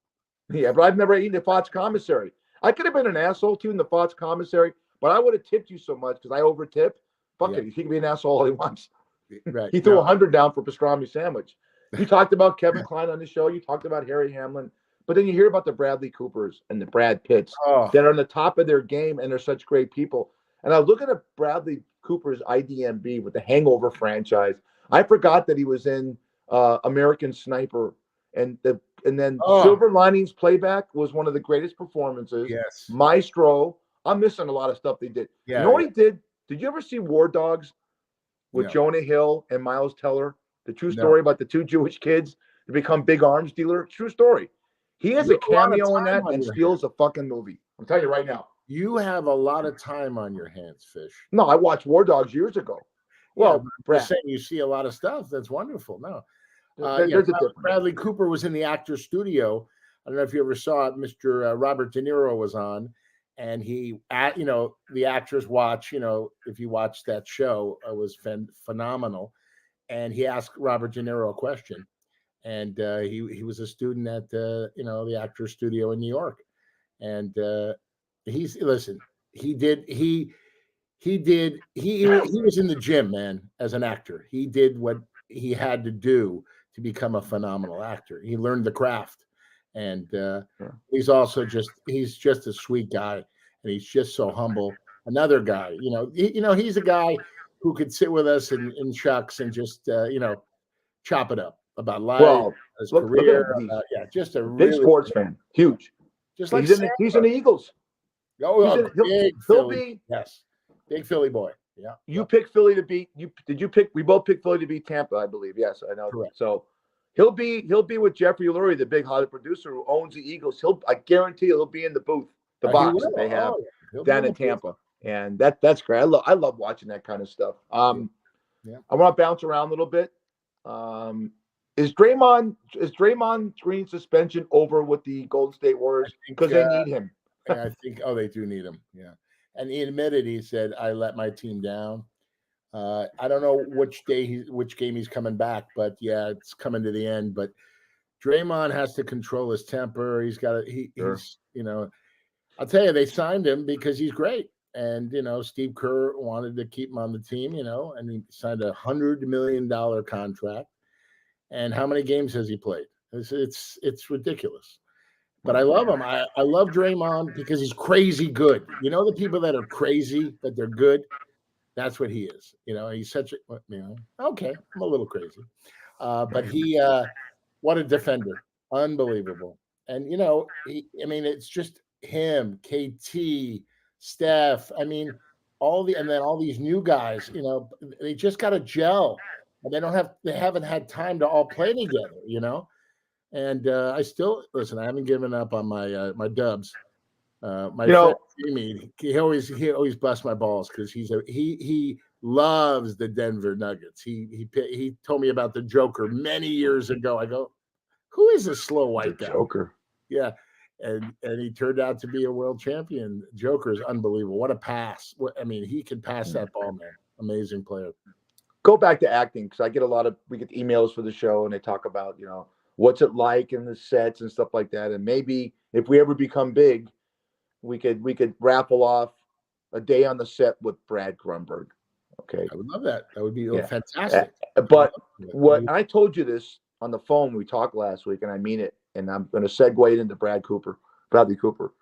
Yeah, but I've never eaten the Fox commissary. I could have been an asshole too in the Fox commissary, but I would have tipped you so much because I over-tip. Fuck it, he can be an asshole all he wants. Right. He threw 100 down for pastrami sandwich. You talked about Kevin Kline on the show. You talked about Harry Hamlin. But then you hear about the Bradley Coopers and the Brad Pitts that are on the top of their game, and they're such great people. And I look at Bradley Cooper's IDMB with the Hangover franchise. I forgot that he was in American Sniper, and then Silver Linings Playback was one of the greatest performances. Yes. Maestro. I'm missing a lot of stuff they did. Yeah, you know what he did? Did you ever see War Dogs with Jonah Hill and Miles Teller? The true story about the two Jewish kids to become big arms dealer. True story. He has a cameo in that and steals a fucking movie. I'm telling you right now. You have a lot of time on your hands, Fish. No, I watched War Dogs years ago. Well, Brad, saying you see a lot of stuff. That's wonderful. No, Bradley Cooper was in the Actors Studio. I don't know if you ever saw it. Mr. Robert De Niro was on, and the actors watch. If you watch that show, it was phenomenal. And he asked Robert De Niro a question, and he was a student at the Actors Studio in New York, and he was in the gym, man, as an actor. He did what he had to do to become a phenomenal actor. He learned the craft, and he's just a sweet guy, and he's just so humble. Another guy, he's a guy who could sit with us in Chucks and just chop it up about life, his career. Just a big sports fan, huge. Just like he's in the Eagles. Oh, he'll be big Philly boy. Yeah. You picked Philly to beat you. Did you pick? We both picked Philly to beat Tampa, I believe. Yes, I know. Correct. So he'll be with Jeffrey Lurie, the big Hollywood producer who owns the Eagles. I guarantee he'll be in the booth, the box that they have down in Tampa, and that's great. I love watching that kind of stuff. I want to bounce around a little bit. Is Draymond Green suspension over with the Golden State Warriors because they need him? I think they do need him. Yeah. And he admitted, he said, I let my team down. I don't know which game he's coming back, but it's coming to the end. But Draymond has to control his temper. He's got I'll tell you, they signed him because he's great. And, Steve Kerr wanted to keep him on the team, and he signed a $100 million contract. And how many games has he played? It's ridiculous. But I love him. I love Draymond because he's crazy good. The people that are crazy, but they're good, that's what he is. He's such okay, I'm a little crazy. But what a defender. Unbelievable. And, it's just him, KT, Steph. All these new guys, they just got to gel. And they haven't had time to all play together, And I still listen. I haven't given up on my Dubs. My friend Jamie, he always busts my balls because he loves the Denver Nuggets. He told me about the Joker many years ago. I go, who is this slow white guy? Joker. Yeah, and he turned out to be a world champion. Joker is unbelievable. What a pass! He can pass that ball, man. Amazing player. Go back to acting because we get emails for the show and they talk about what's it like in the sets and stuff like that. And maybe if we ever become big, we could raffle off a day on the set with Brad Grunberg. Okay. I would love that. That would be fantastic. But I told you this on the phone when we talked last week, and I mean it, and I'm going to segue it into Bradley Cooper.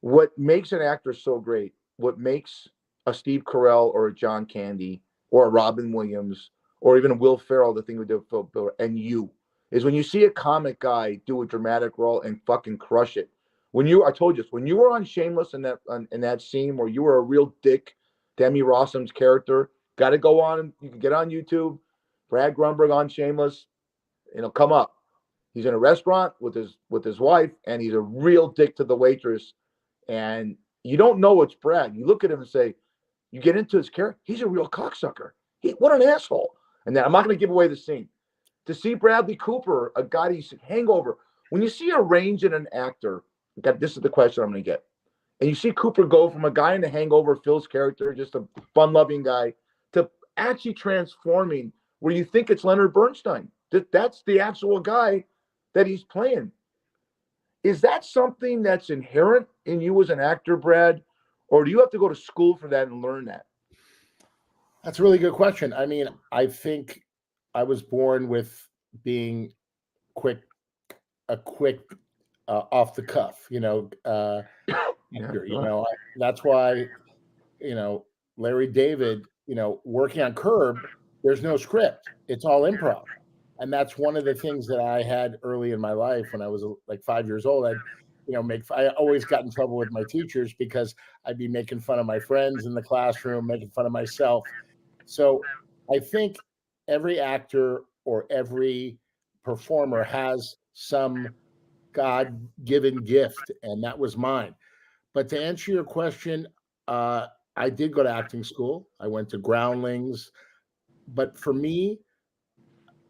What makes an actor so great, what makes a Steve Carell or a John Candy or a Robin Williams or even a Will Ferrell, the thing we did with Phil Bill, and you, is when you see a comic guy do a dramatic role and fucking crush it. I told you this, when you were on Shameless in that scene where you were a real dick to Emmy Rossum's character, got to go on. You can get on YouTube, Brad Grunberg on Shameless, come up. He's in a restaurant with his wife, and he's a real dick to the waitress. And you don't know it's Brad. You look at him and say, you get into his character, he's a real cocksucker. What an asshole. And then I'm not going to give away the scene. To see Bradley Cooper, a guy he's Hangover, when you see a range in an actor, this is the question I'm going to get. And you see Cooper go from a guy in the Hangover, Phil's character, just a fun-loving guy, to actually transforming where you think it's Leonard Bernstein. That's the actual guy that he's playing. Is that something that's inherent in you as an actor, Brad? Or do you have to go to school for that and learn that? That's a really good question. I mean, I think I was born with being a quick off the cuff, actor, that's why, Larry David, working on Curb, there's no script. It's all improv. And that's one of the things that I had early in my life when I was like 5 years old. I always got in trouble with my teachers because I'd be making fun of my friends in the classroom, making fun of myself. So I think every actor or every performer has some God-given gift, and that was mine. But to answer your question, I did go to acting school. I went to Groundlings. But for me,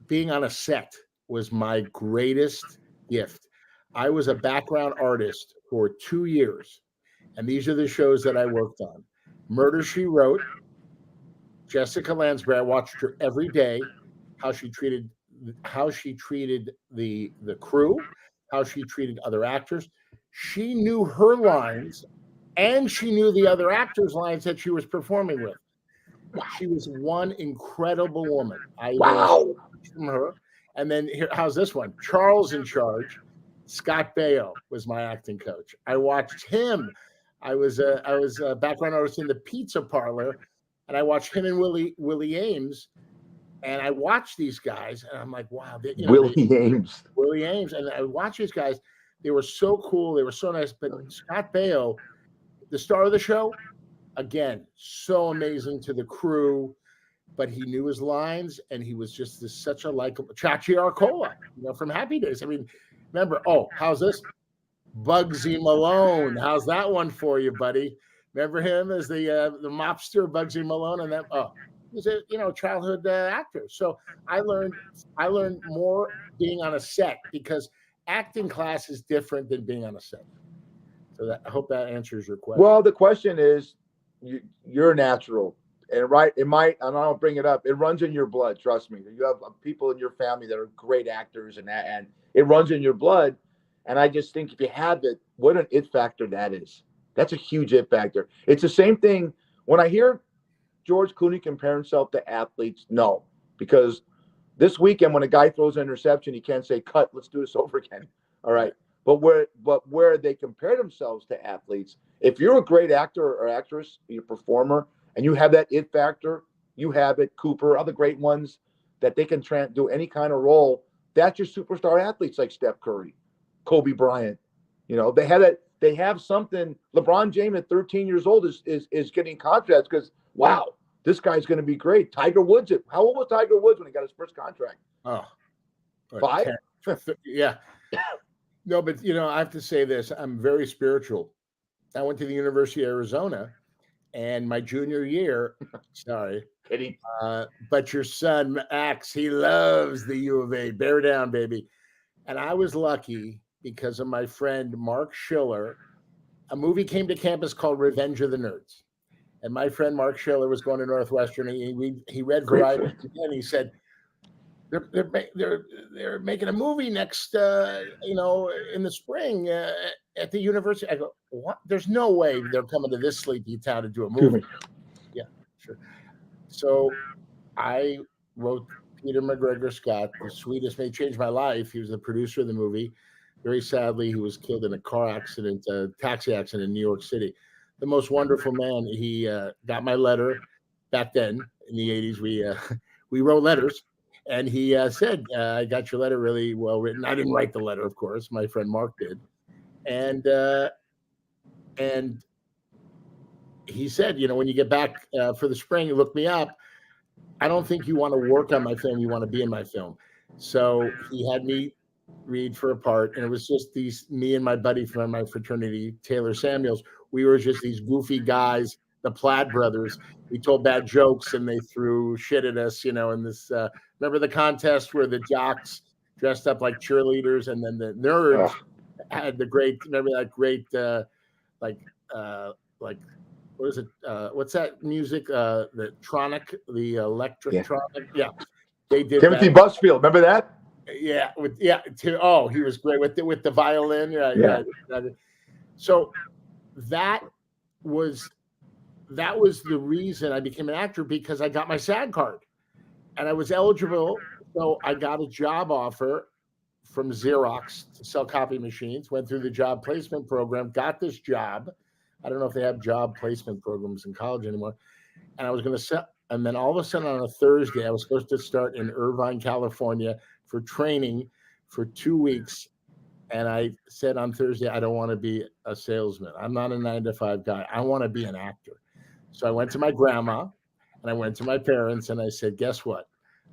being on a set was my greatest gift. I was a background artist for 2 years, and these are the shows that I worked on. Murder, She Wrote, Jessica Lansbury. I watched her every day, how she treated the crew, how she treated other actors. She knew her lines, and she knew the other actors' lines that she was performing with. She was one incredible woman. I learned from her. And then how's this one? Charles in Charge. Scott Baio was my acting coach. I watched him. I was a background artist in the Pizza Parlor, and I watched him and Willie Ames. And I watched these guys, and I'm like, wow. Willie Ames. And I watched these guys. They were so cool. They were so nice. But Scott Baio, the star of the show, again, so amazing to the crew. But he knew his lines, and he was just such a likable. Chachi Arcola, from Happy Days. I mean, remember, how's this? Bugsy Malone. How's that one for you, buddy? Remember him as the mobster, Bugsy Malone? And that, he's a childhood actor. So I learned more being on a set, because acting class is different than being on a set. So I hope that answers your question. Well, the question is, you're natural, and and I'll bring it up. It runs in your blood. Trust me. You have people in your family that are great actors, and it runs in your blood. And I just think if you have it, what an it factor that is. That's a huge it factor. It's the same thing when I hear George Clooney compare himself to athletes. No, because this weekend when a guy throws an interception, he can't say, cut, let's do this over again. All right. But where they compare themselves to athletes, if you're a great actor or actress, you're a performer, and you have that it factor, you have it, Cooper, other great ones, that they can do any kind of role, that's your superstar athletes like Steph Curry, Kobe Bryant. They have something. LeBron James at 13 years old is getting contracts because, wow, this guy's going to be great. Tiger Woods, how old was Tiger Woods when he got his first contract? 5? Yeah. No, but, I have to say this. I'm very spiritual. I went to the University of Arizona, and my junior year, sorry, kidding. But your son, Max, he loves the U of A. Bear down, baby. And I was lucky because of my friend Mark Schiller. A movie came to campus called Revenge of the Nerds. And my friend Mark Schiller was going to Northwestern. He read Variety, and he said, they're making a movie next, in the spring at the university. I go, what? There's no way they're coming to this sleepy town to do a movie. Yeah, sure. So I wrote Peter McGregor Scott, The Sweetest May Change My Life. He was the producer of the movie. Very sadly, he was killed in a car accident, a taxi accident in New York City. The most wonderful man. He got my letter. back then in the 80s, we wrote letters. And he said, I got your letter really well written. I didn't write the letter, of course. My friend Mark did. And he said, when you get back for the spring, you look me up. I don't think you want to work on my film. You want to be in my film. So he had me read for a part. And it was just me and my buddy from my fraternity, Taylor Samuels. We were just these goofy guys, the Plaid brothers. We told bad jokes and they threw shit at us, in this, remember the contest where the jocks dressed up like cheerleaders and then the nerds had the great, remember that great, what is it? What's that music? The Tronic, the electric Tronic. Yeah. They did Timothy Busfield. Remember that? Yeah. He was great with the violin. Yeah. So that was the reason I became an actor, because I got my SAG card and I was eligible. So I got a job offer from Xerox to sell copy machines, went through the job placement program, got this job. I don't know if they have job placement programs in college anymore. And I was going to sell. And then all of a sudden on a Thursday, I was supposed to start in Irvine, California for training for 2 weeks. And I said on Thursday, I don't want to be a salesman. I'm not a 9-to-5 guy. I want to be an actor. So I went to my grandma and I went to my parents and I said, guess what?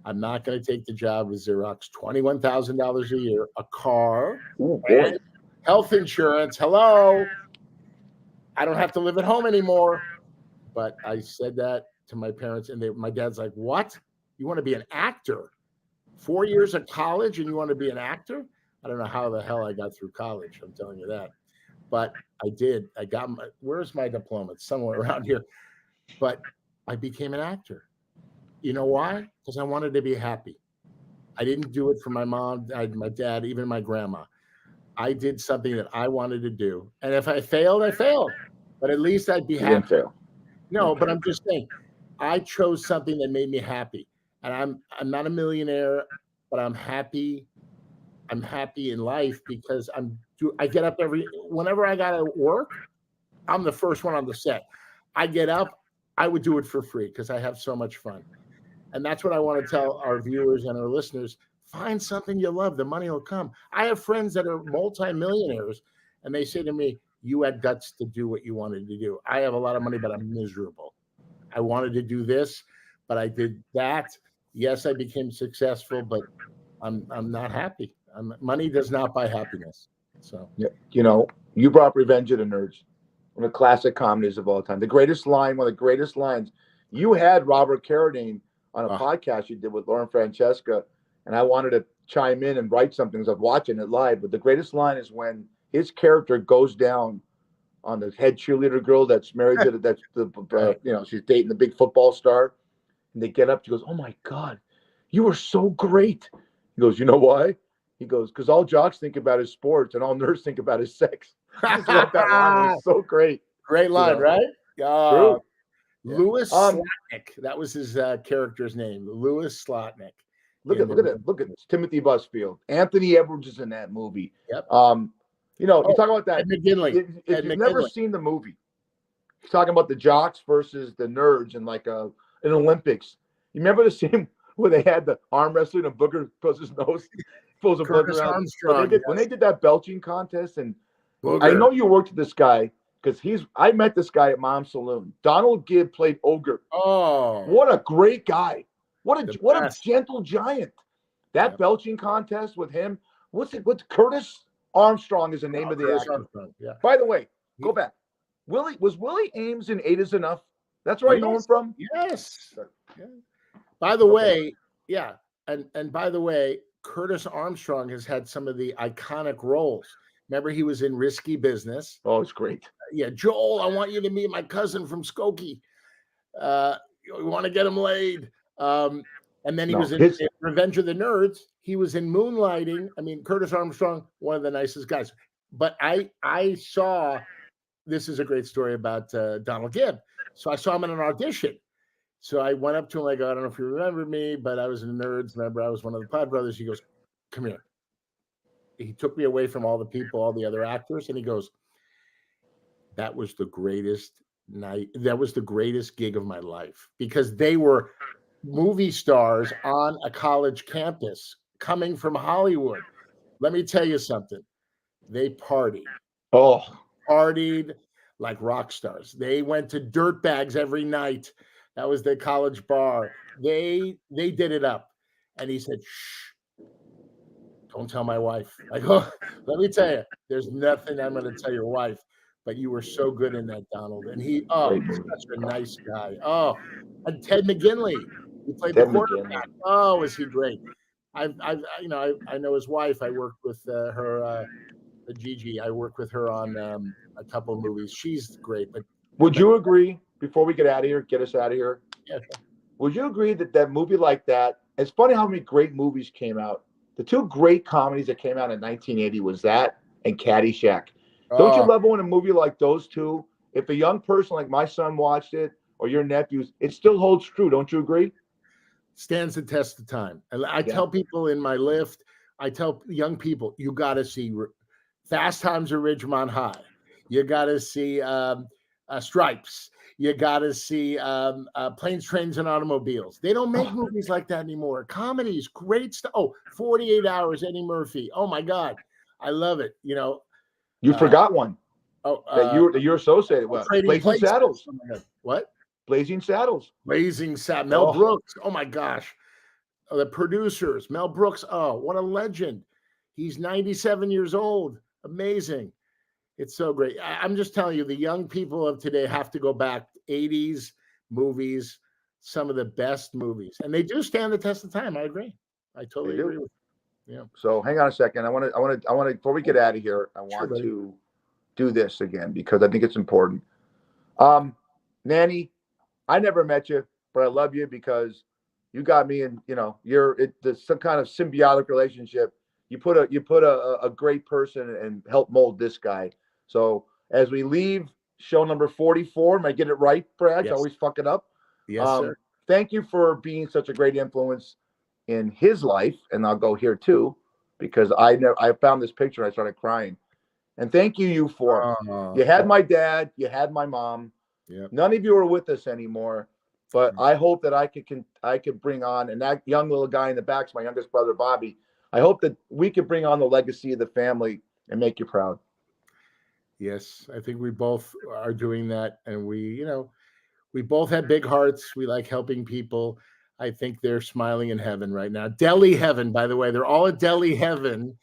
I'm not going to take the job with Xerox. $21,000 a year, a car, and health insurance. Hello. I don't have to live at home anymore. But I said that to my parents and my dad's like, what? You want to be an actor? 4 years of college and you want to be an actor? I don't know how the hell I got through college. I'm telling you that. But I did. I got where's my diploma? It's somewhere around here. But I became an actor. You know why? Because I wanted to be happy. I didn't do it for my mom, my dad, even my grandma. I did something that I wanted to do. And if I failed, I failed. But at least I'd be happy. You didn't fail. No, but I'm just saying, I chose something that made me happy. And I'm not a millionaire, but I'm happy. I'm happy in life because I get up whenever I got to work, I'm the first one on the set. I get up, I would do it for free because I have so much fun. And that's what I want to tell our viewers and our listeners. Find something you love. The money will come. I have friends that are multimillionaires and they say to me, you had guts to do what you wanted to do. I have a lot of money, but I'm miserable. I wanted to do this, but I did that. Yes, I became successful, but I'm not happy. Money does not buy happiness. So yeah, you brought Revenge of the Nerds, one of the classic comedies of all time. The greatest line, one of the greatest lines. You had Robert Carradine on a podcast you did with Lauren Francesca, and I wanted to chime in and write something because I was watching it live. But the greatest line is when his character goes down on the head cheerleader girl that's married to she's dating the big football star, and they get up. She goes, "Oh my God, you were so great." He goes, "You know why?" He goes, "Because all jocks think about is sports, and all nerds think about is sex." I just love that line. It was so great. Great line, right? True. Louis Slotnick. That was his character's name, Louis Slotnick. Look at this. Timothy Busfield. Anthony Edwards is in that movie. Yep. You talk about that. Ed McGinley. If you've never seen the movie, he's talking about the jocks versus the nerds in like an Olympics. You remember the scene where they had the arm wrestling and Booger pulls his nose, pulls a booger around? When they did that belching contest, and Booger. I know you worked with this guy because I met this guy at Mom's Saloon. Donald Gibb played Ogre. Oh, what a great guy! What a gentle giant. That belching contest with him. What's Curtis Armstrong is the name of the actor. Armstrong, yeah. By the way, go back. Was Willie Ames in 8 Is Enough? That's where I know him from. Yes. Yeah. By the way, yeah, and by the way, Curtis Armstrong has had some of the iconic roles. Remember, he was in Risky Business. Oh, it's great. Yeah, Joel, I want you to meet my cousin from Skokie. You want to get him laid. And then he was in Revenge of the Nerds. He was in Moonlighting. I mean, Curtis Armstrong, one of the nicest guys. But I saw, this is a great story about Donald Gibb. So I saw him in an audition. So I went up to him. I go, I don't know if you remember me, but I was in Nerds. Remember, I was one of the Pod Brothers. He goes, come here. He took me away from all the people, all the other actors. And he goes, that was the greatest night. That was the greatest gig of my life because they were movie stars on a college campus coming from Hollywood. Let me tell you something. They partied Oh, like rock stars. They went to dirt bags every night. That was their college bar. They did it up. And he said, shh, don't tell my wife. I go, let me tell you, there's nothing I'm going to tell your wife, but you were so good in that, Donald. And he, great movie. such a nice guy. Oh, and Ted McGinley, he played Ted the quarterback. McGinley. Oh, was he great? I know his wife. I worked with her, Gigi. I worked with her on a couple of movies. She's great. But Would you agree, before we get out of here, get us out of here? yeah, sure. Would you agree that movie like that, it's funny how many great movies came out. The two great comedies that came out in 1980 was that and Caddyshack. Don't you love it when a movie like those two, if a young person like my son watched it or your nephews, it still holds true. Don't you agree? Stands the test of time. And I tell people in my lift, I tell young people, you got to see Fast Times at Ridgemont High. You got to see Stripes. You got to see Planes, Trains, and Automobiles. They don't make movies like that anymore. Comedies, great stuff. Oh, 48 Hours, Eddie Murphy. Oh, my God. I love it. You forgot one that you're associated with. Trading Blazing Saddles. What? Blazing Saddles. Blazing Saddles. Mel Brooks. Oh, my gosh. The producers. Mel Brooks. Oh, what a legend. He's 97 years old. Amazing. It's so great. I'm just telling you, the young people of today have to go back 80s movies, some of the best movies, and they do stand the test of time. I agree. I totally agree with you. Yeah. So hang on a second. I want to before we get out of here, I want to do this again because I think it's important. Nanny, I never met you, but I love you because you got me, and there's some kind of symbiotic relationship. You put a great person and help mold this guy. So as we leave show number 44, am I getting it right, Brad? Yes. I always fuck it up. Yes, sir. Thank you for being such a great influence in his life, and I'll go here too because I found this picture and I started crying. And thank you for you had my dad, you had my mom. Yep. None of you are with us anymore, but I hope that I could bring on, and that young little guy in the back is my youngest brother, Bobby. I hope that we could bring on the legacy of the family and make you proud. Yes, I think we both are doing that, and we both have big hearts. We like helping people. I think they're smiling in heaven right now. Deli heaven, by the way. They're all at deli heaven,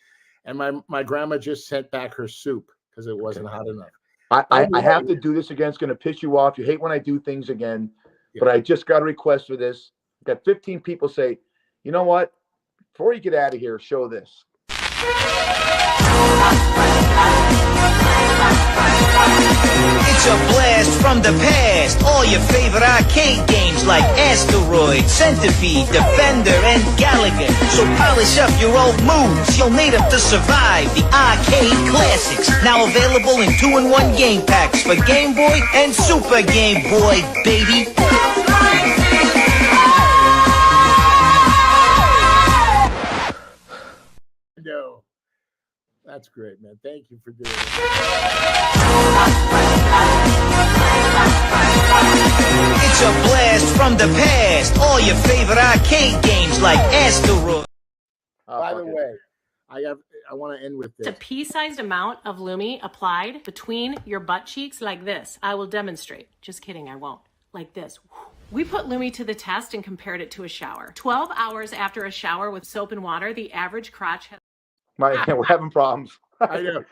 and my grandma just sent back her soup because it wasn't hot enough. I have to do this again. It's going to piss you off. You hate when I do things again, but I just got a request for this. Got 15 people say, you know what? Before you get out of here, show this. It's a blast from the past. All your favorite arcade games like Asteroid, Centipede, Defender, and Galaga. So polish up your old moves. You'll need them to survive the arcade classics. Now available in 2-in-1 game packs for Game Boy and Super Game Boy, baby. No. That's great, man. Thank you for doing it. It's a blast from the past. All your favorite arcade games like Asteroid. By the way, I want to end with this. It's a pea-sized amount of Lumi applied between your butt cheeks like this. I will demonstrate. Just kidding, I won't. Like this. We put Lumi to the test and compared it to a shower. 12 hours after a shower with soap and water, the average crotch has... We're having problems. I know.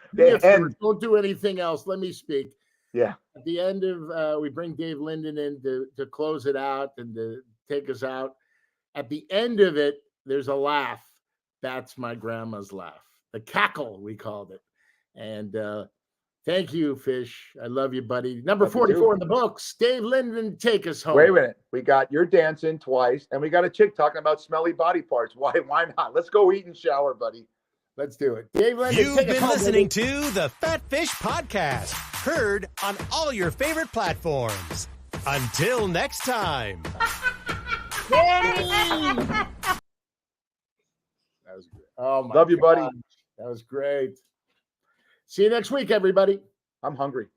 Don't do anything else. Let me speak. Yeah. At the end of, we bring Dave Linden in to close it out and to take us out. At the end of it, there's a laugh. That's my grandma's laugh. The cackle, we called it. And thank you, Fish. I love you, buddy. Number 44 in the books. Dave Linden, take us home. Wait a minute. We got your dancing twice, and we got a chick talking about smelly body parts. Why not? Let's go eat and shower, buddy. Let's do it. Dave Linden, You've been listening to the Fat Fish Podcast, heard on all your favorite platforms. Until next time. That was great. Oh my Love you, buddy. That was great. See you next week, everybody. I'm hungry.